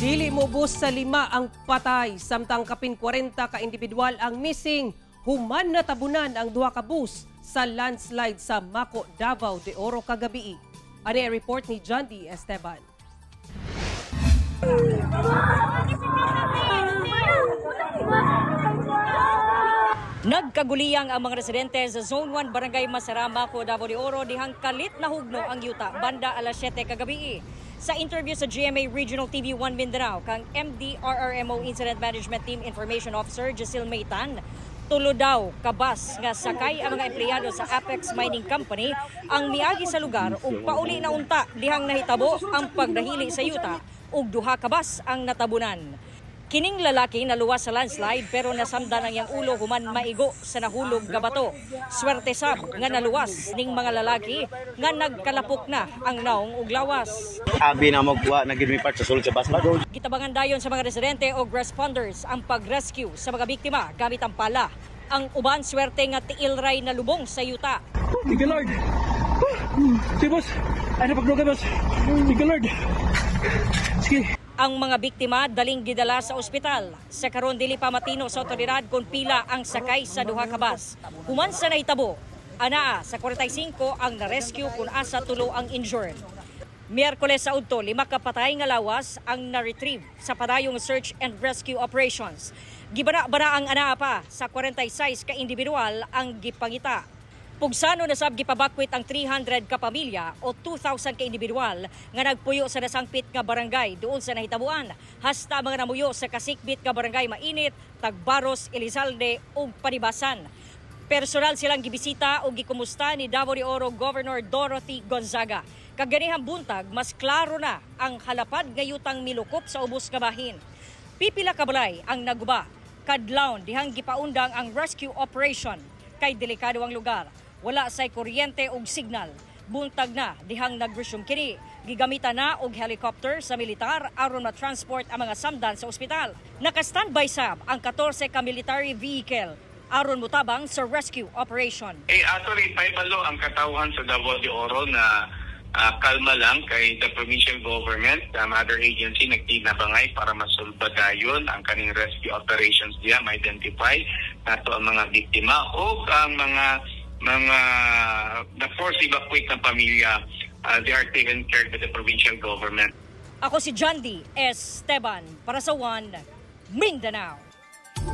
Dili mubos sa 5 ang patay, samtang kapin 40 ka individual ang missing. Human na tabunan ang 2 ka bus sa landslide sa Maco, Davao de Oro kagabi. Ano ang report ni John D. Esteban. Nagkaguliyang ang mga residente sa Zone 1 Barangay Masarama, Davao de Oro dihang kalit na hugno ang yuta banda alas 7 kagabi. Sa interview sa GMA Regional TV 1 Mindanao kang MDRRMO Incident Management Team Information Officer Jacil Maitan, tulo daw kabas nga sakay ang mga empleyado sa Apex Mining Company ang miagi sa lugar ug pauli na unta dihang nahitabo ang pagdahili sa yuta ug 2 kabas ang natabunan. Kining lalaki naluwas sa landslide pero nasamdan ang iyang ulo human maigo sa nahulog nga bato. Swerte sab nga naluwas ning mga lalaki nga nagkalapok na ang naong ug lawas. Abi na magwa na gid part sa sulod sa basma. Gitabangan dayon sa mga residente o responders ang pag-rescue sa mga biktima gamit ang pala. Ang uban swerte nga tiil ray na lubong sa yuta. Thank you, Lord. Si boss, ano pagduga boss? Thank you, Lord. Sige. Ang mga biktima daling gidala sa ospital. Sa karon dili pa matino sa otoridad kung pila ang sakay sa 2 ka bus. Human sa nahitabo, anaa sa 45 ang na-rescue kung asa 3 ang injured. Miyerkules sa udto, 5 ka patay nga lawas ang na-retrieve sa padayong search and rescue operations. Gibana-bana ang anaa pa sa 46 ka individual ang gipangita. Pugsano na sab gipabakwit ang 300 ka pamilya o 2,000 ka individual nga nagpuyo sa nasangpit nga barangay doon sa nahitabuan. Hasta mga namuyo sa kasikbit nga barangay Mainit, Tagbaros, Elizalde ug Panibasan. Personal silang gibisita o gikumusta ni Davao de Oro Governor Dorothy Gonzaga. Kaganihang buntag, mas klaro na ang halapad nga yutang milukop sa ubos nga bahin. Pipila ka balay ang naguba. Kadlawon dihang gipaundang ang rescue operation kay delikado ang lugar. Wala say kuryente ug signal. Buntag na dihang nag-resume kini. Gigamitan na og helicopter sa militar aron ma-transport ang mga samdan sa ospital. Naka-standby sab ang 14 ka military vehicle aron mutabang sa rescue operation. Actually, paibalo ang katawhan sa Davao de Oro na kalma lang kay the provincial government, other agency nagtinabangay para masulba dayon ang kaning rescue operations diya, ma-identify nato ang mga biktima o ang mga na-force evacuate ng pamilya. They are taken care by the provincial government. Ako si John D. Esteban para sa 1 Mindanao.